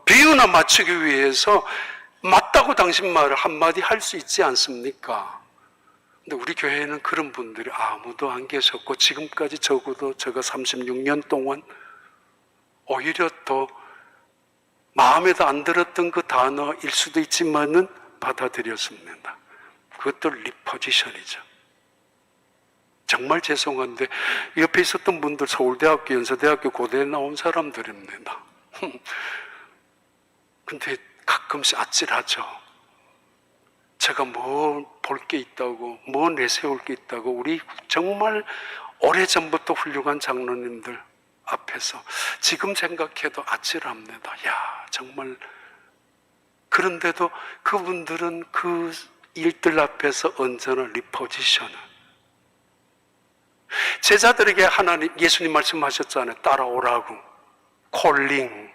비유나 맞추기 위해서 맞다고 당신 말을 한마디 할 수 있지 않습니까? 근데 우리 교회에는 그런 분들이 아무도 안 계셨고, 지금까지 적어도 제가 36년 동안 오히려 더 마음에도 안 들었던 그 단어일 수도 있지만은 받아들였습니다. 그것도 리포지션이죠. 정말 죄송한데 옆에 있었던 분들 서울대학교, 연세대학교, 고대에 나온 사람들입니다. 근데 가끔씩 아찔하죠. 제가 뭐 볼 게 있다고, 뭐 내세울 게 있다고 우리 정말 오래전부터 훌륭한 장로님들 앞에서 지금 생각해도 아찔합니다. 야, 정말. 그런데도 그분들은 그 일들 앞에서 언제나 리포지션을, 제자들에게 하나님, 예수님 말씀하셨잖아요. 따라오라고. 콜링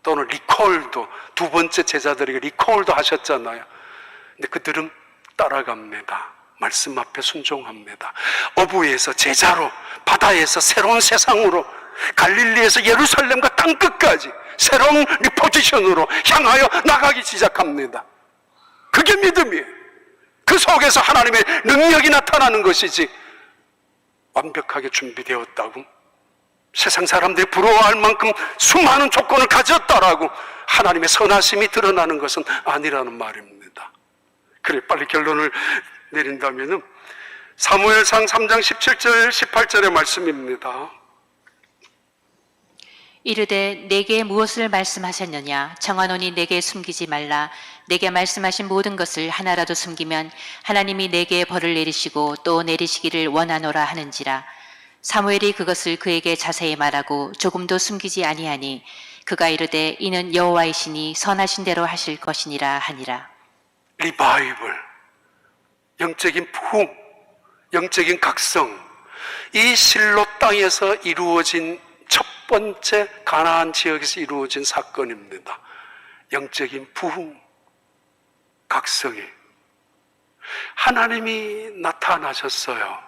또는 리콜도, 두 번째 제자들에게 리콜도 하셨잖아요. 근데 그들은 따라갑니다. 말씀 앞에 순종합니다. 어부에서 제자로, 바다에서 새로운 세상으로, 갈릴리에서 예루살렘과 땅끝까지 새로운 리포지션으로 향하여 나가기 시작합니다. 그게 믿음이에요. 그 속에서 하나님의 능력이 나타나는 것이지, 완벽하게 준비되었다고, 세상 사람들이 부러워할 만큼 수많은 조건을 가졌다라고 하나님의 선하심이 드러나는 것은 아니라는 말입니다. 그래, 빨리 결론을 내린다면은 사무엘상 3장 17절 18절의 말씀입니다. 이르되 내게 무엇을 말씀하셨느냐? 청하노니 내게 숨기지 말라. 내게 말씀하신 모든 것을 하나라도 숨기면 하나님이 내게 벌을 내리시고 또 내리시기를 원하노라 하는지라. 사무엘이 그것을 그에게 자세히 말하고 조금도 숨기지 아니하니 그가 이르되 이는 여호와이시니 선하신 대로 하실 것이니라 하니라. 리바이벌, 영적인 부흥, 영적인 각성, 이 실로 땅에서 이루어진 첫 번째 가나안 지역에서 이루어진 사건입니다. 영적인 부흥, 각성이 하나님이 나타나셨어요.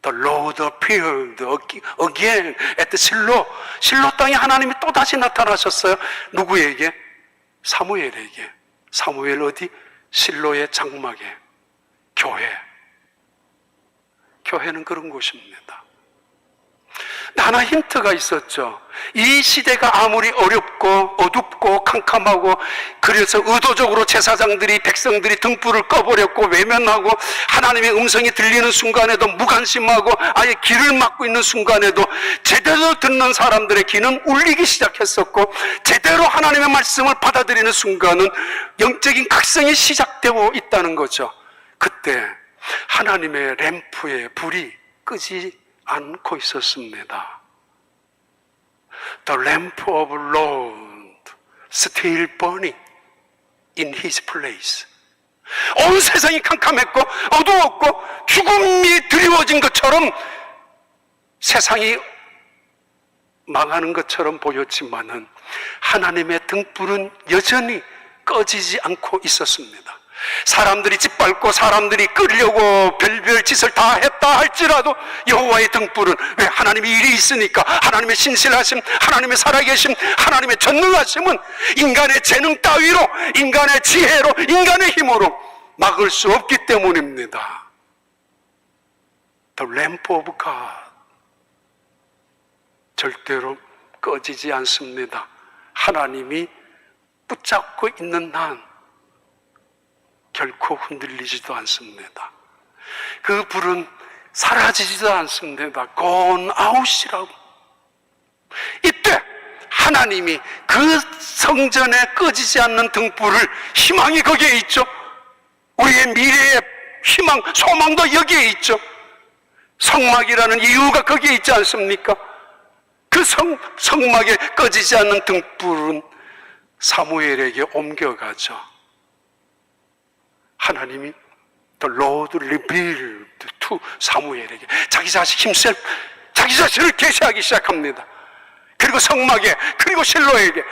The Lord appeared again at the 실로 땅에 하나님이 또다시 나타나셨어요. 누구에게? 사무엘에게. 사무엘 어디? 실로의 장막에. 교회. 교회는 그런 곳입니다. 하나 힌트가 있었죠. 이 시대가 아무리 어렵고 어둡고 캄캄하고, 그래서 의도적으로 제사장들이, 백성들이 등불을 꺼버렸고 외면하고 하나님의 음성이 들리는 순간에도 무관심하고 아예 귀를 막고 있는 순간에도 제대로 듣는 사람들의 귀는 울리기 시작했었고, 제대로 하나님의 말씀을 받아들이는 순간은 영적인 각성이 시작되고 있다는 거죠. 그때 하나님의 램프에 불이 끄지 않고 있었습니다. The lamp of Lord still burning in His place. 온 세상이 캄캄했고 어두웠고 죽음이 드리워진 것처럼, 세상이 망하는 것처럼 보였지만은 하나님의 등불은 여전히 꺼지지 않고 있었습니다. 사람들이 짓밟고 사람들이 끌려고 별별 짓을 다 했다 할지라도 여호와의 등불은, 왜? 하나님의 일이 있으니까. 하나님의 신실하심, 하나님의 살아계심, 하나님의 전능하심은 인간의 재능 따위로, 인간의 지혜로, 인간의 힘으로 막을 수 없기 때문입니다. The lamp of God, 절대로 꺼지지 않습니다. 하나님이 붙잡고 있는 한 결코 흔들리지도 않습니다. 그 불은 사라지지도 않습니다. Gone out이라고. 이때 하나님이 그 성전에 꺼지지 않는 등불을, 희망이 거기에 있죠. 우리의 미래의 희망, 소망도 여기에 있죠. 성막이라는 이유가 거기에 있지 않습니까? 그 성막에 꺼지지 않는 등불은 사무엘에게 옮겨가죠. 하나님이 The Lord revealed to 사무엘에게 자기 자신을 계시하기 시작합니다. 그리고 성막에, 그리고 실로에게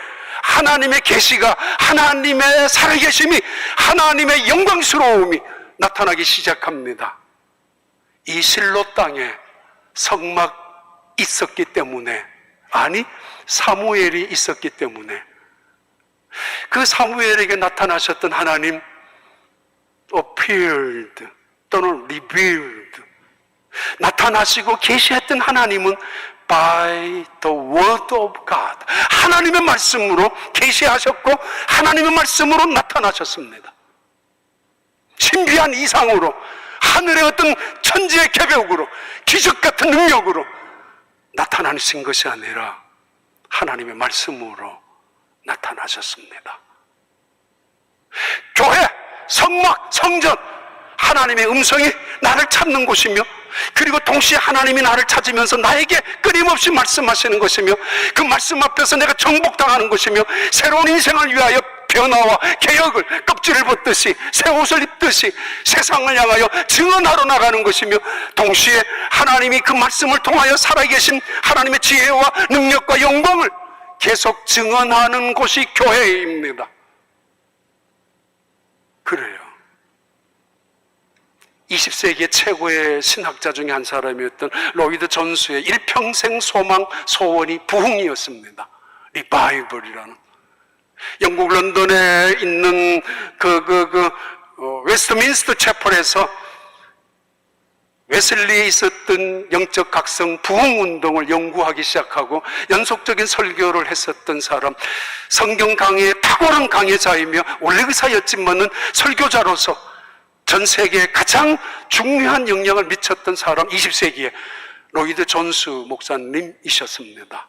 하나님의 계시가, 하나님의 살아계심이, 하나님의 영광스러움이 나타나기 시작합니다. 이 실로 땅에 성막 있었기 때문에, 아니 사무엘이 있었기 때문에, 그 사무엘에게 나타나셨던 하나님, appeared 또는 revealed, 나타나시고 계시했던 하나님은 by the word of God, 하나님의 말씀으로 계시하셨고 하나님의 말씀으로 나타나셨습니다. 신비한 이상으로, 하늘의 어떤 천지의 계벽으로, 기적 같은 능력으로 나타나신 것이 아니라 하나님의 말씀으로 나타나셨습니다. 교회, 성막, 성전, 하나님의 음성이 나를 찾는 곳이며, 그리고 동시에 하나님이 나를 찾으면서 나에게 끊임없이 말씀하시는 것이며, 그 말씀 앞에서 내가 정복당하는 것이며, 새로운 인생을 위하여 변화와 개혁을, 껍질을 벗듯이 새 옷을 입듯이 세상을 향하여 증언하러 나가는 것이며, 동시에 하나님이 그 말씀을 통하여 살아계신 하나님의 지혜와 능력과 영광을 계속 증언하는 곳이 교회입니다. 그래요. 20세기의 최고의 신학자 중에 한 사람이었던 로이드 존스의 일평생 소망, 소원이 부흥이었습니다. 리바이벌이라는. 영국 런던에 있는 웨스트민스터 채플에서 웨슬리에 있었던 영적 각성 부흥 운동을 연구하기 시작하고 연속적인 설교를 했었던 사람, 성경 강의의 탁월한 강의자이며 원래 의사였지만은 설교자로서 전 세계에 가장 중요한 영향을 미쳤던 사람, 20세기에 로이드 존스 목사님이셨습니다.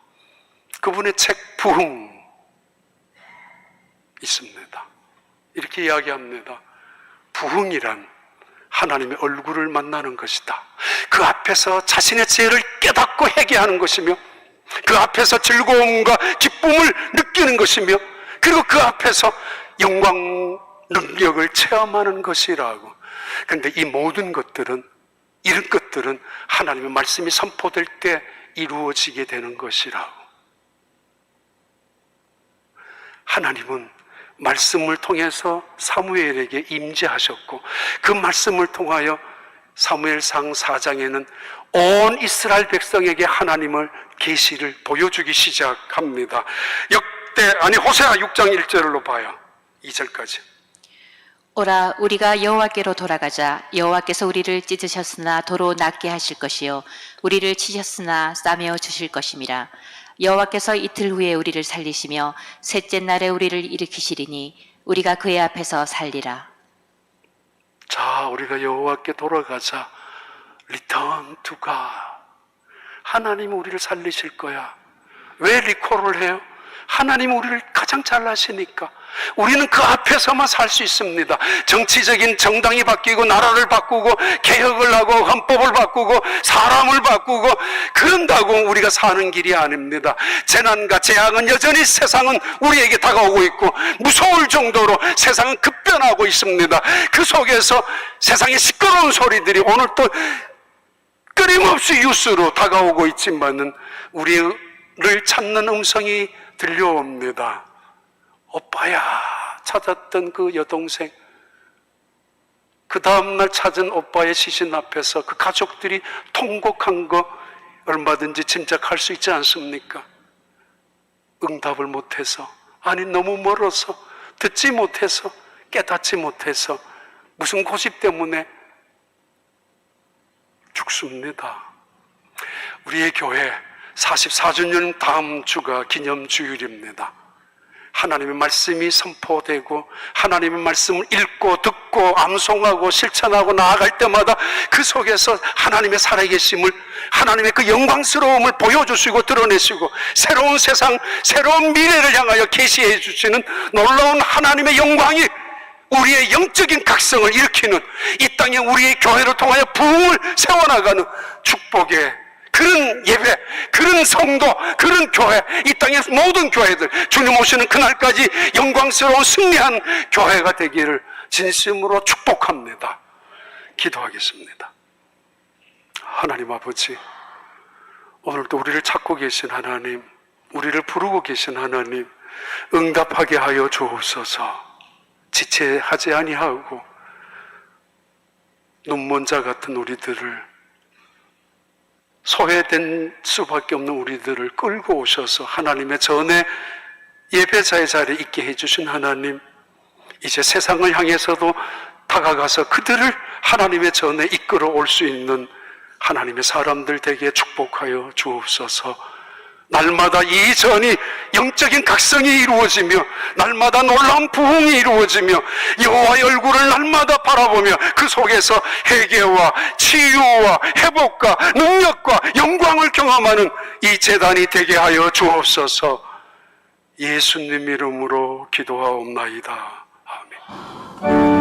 그분의 책 부흥 있습니다. 이렇게 이야기합니다. 부흥이란 하나님의 얼굴을 만나는 것이다. 그 앞에서 자신의 죄를 깨닫고 회개하는 것이며, 그 앞에서 즐거움과 기쁨을 느끼는 것이며, 그리고 그 앞에서 영광 능력을 체험하는 것이라고. 그런데 이 모든 것들은, 이런 것들은 하나님의 말씀이 선포될 때 이루어지게 되는 것이라고. 하나님은 말씀을 통해서 사무엘에게 임재하셨고, 그 말씀을 통하여 사무엘상 4장에는 온 이스라엘 백성에게 하나님을 계시를 보여주기 시작합니다. 호세아 6장 1절로 봐요. 2절까지. 오라, 우리가 여호와께로 돌아가자. 여호와께서 우리를 찢으셨으나 도로 낫게 하실 것이요 우리를 치셨으나 싸매어 주실 것임이라. 여호와께서 이틀 후에 우리를 살리시며 셋째 날에 우리를 일으키시리니 우리가 그의 앞에서 살리라. 자, 우리가 여호와께 돌아가자. Return to God. 하나님은 우리를 살리실 거야. 왜 리콜을 해요? 하나님은 우리를 가장 잘 아시니까. 우리는 그 앞에서만 살 수 있습니다. 정치적인 정당이 바뀌고 나라를 바꾸고 개혁을 하고 헌법을 바꾸고 사람을 바꾸고 그런다고 우리가 사는 길이 아닙니다. 재난과 재앙은 여전히 세상은 우리에게 다가오고 있고 무서울 정도로 세상은 급변하고 있습니다. 그 속에서 세상의 시끄러운 소리들이 오늘 또 끊임없이 뉴스로 다가오고 있지만은 우리를 찾는 음성이 들려옵니다. 오빠야 찾았던 그 여동생, 그 다음날 찾은 오빠의 시신 앞에서 그 가족들이 통곡한 거 얼마든지 짐작할 수 있지 않습니까? 응답을 못해서, 아니 너무 멀어서, 듣지 못해서, 깨닫지 못해서 무슨 고집 때문에 죽습니다. 우리의 교회 44주년 다음 주가 기념주일입니다. 하나님의 말씀이 선포되고 하나님의 말씀을 읽고 듣고 암송하고 실천하고 나아갈 때마다 그 속에서 하나님의 살아계심을, 하나님의 그 영광스러움을 보여주시고 드러내시고 새로운 세상, 새로운 미래를 향하여 계시해 주시는 놀라운 하나님의 영광이 우리의 영적인 각성을 일으키는, 이 땅에 우리의 교회를 통하여 부흥을 세워나가는 축복의 그런 예배, 그런 성도, 그런 교회, 이 땅의 모든 교회들 주님 오시는 그날까지 영광스러운 승리한 교회가 되기를 진심으로 축복합니다. 기도하겠습니다. 하나님 아버지, 오늘도 우리를 찾고 계신 하나님, 우리를 부르고 계신 하나님, 응답하게 하여 주옵소서. 지체하지 아니하고 눈먼 자 같은 우리들을, 소외된 수밖에 없는 우리들을 끌고 오셔서 하나님의 전에 예배자의 자리에 있게 해주신 하나님, 이제 세상을 향해서도 다가가서 그들을 하나님의 전에 이끌어 올 수 있는 하나님의 사람들 되게 축복하여 주옵소서. 날마다 이 전이 영적인 각성이 이루어지며 날마다 놀라운 부흥이 이루어지며 여호와의 얼굴을 날마다 바라보며 그 속에서 회개와 치유와 회복과 능력과 영광을 경험하는 이 제단이 되게 하여 주옵소서. 예수님 이름으로 기도하옵나이다. 아멘.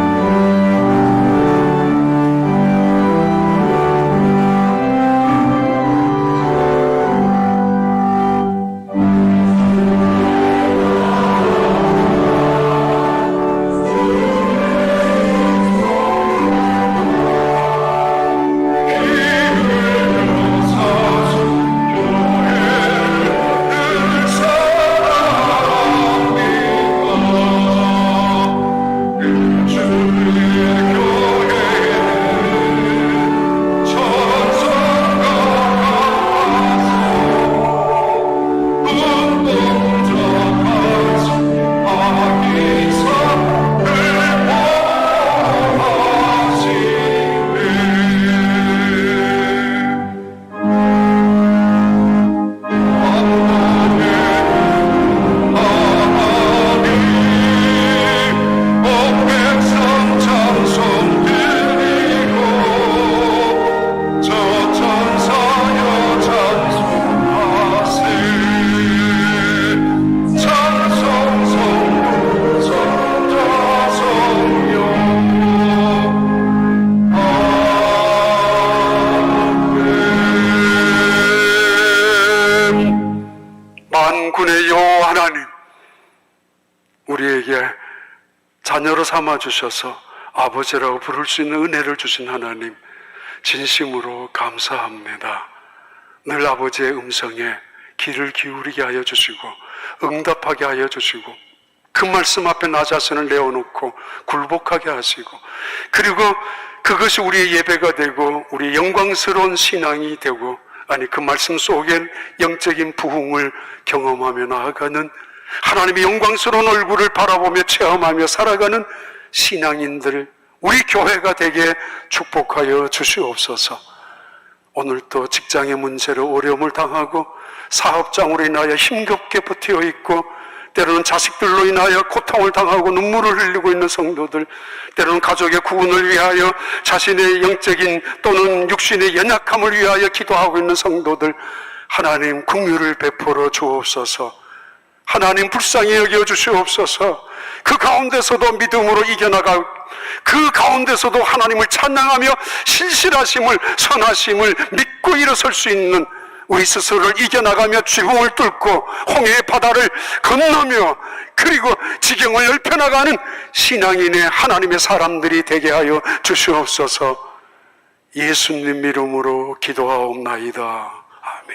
Thank you. 자녀로 삼아 주셔서 아버지라고 부를 수 있는 은혜를 주신 하나님, 진심으로 감사합니다. 늘 아버지의 음성에 귀를 기울이게 하여 주시고 응답하게 하여 주시고 그 말씀 앞에 나 자신을 내어놓고 굴복하게 하시고, 그리고 그것이 우리의 예배가 되고 우리의 영광스러운 신앙이 되고, 아니 그 말씀 속엔 영적인 부흥을 경험하며 나아가는, 하나님의 영광스러운 얼굴을 바라보며 체험하며 살아가는 신앙인들, 우리 교회가 되게 축복하여 주시옵소서. 오늘 또 직장의 문제로 어려움을 당하고 사업장으로 인하여 힘겹게 버티어 있고, 때로는 자식들로 인하여 고통을 당하고 눈물을 흘리고 있는 성도들, 때로는 가족의 구원을 위하여 자신의 영적인 또는 육신의 연약함을 위하여 기도하고 있는 성도들, 하나님 긍휼을 베풀어 주옵소서. 하나님 불쌍히 여겨 주시옵소서. 그 가운데서도 믿음으로 이겨나가, 그 가운데서도 하나님을 찬양하며 신실하심을, 선하심을 믿고 일어설 수 있는, 우리 스스로를 이겨나가며 지붕을 뚫고 홍해의 바다를 건너며 그리고 지경을 넓혀나가는 신앙인의 하나님의 사람들이 되게 하여 주시옵소서. 예수님 이름으로 기도하옵나이다.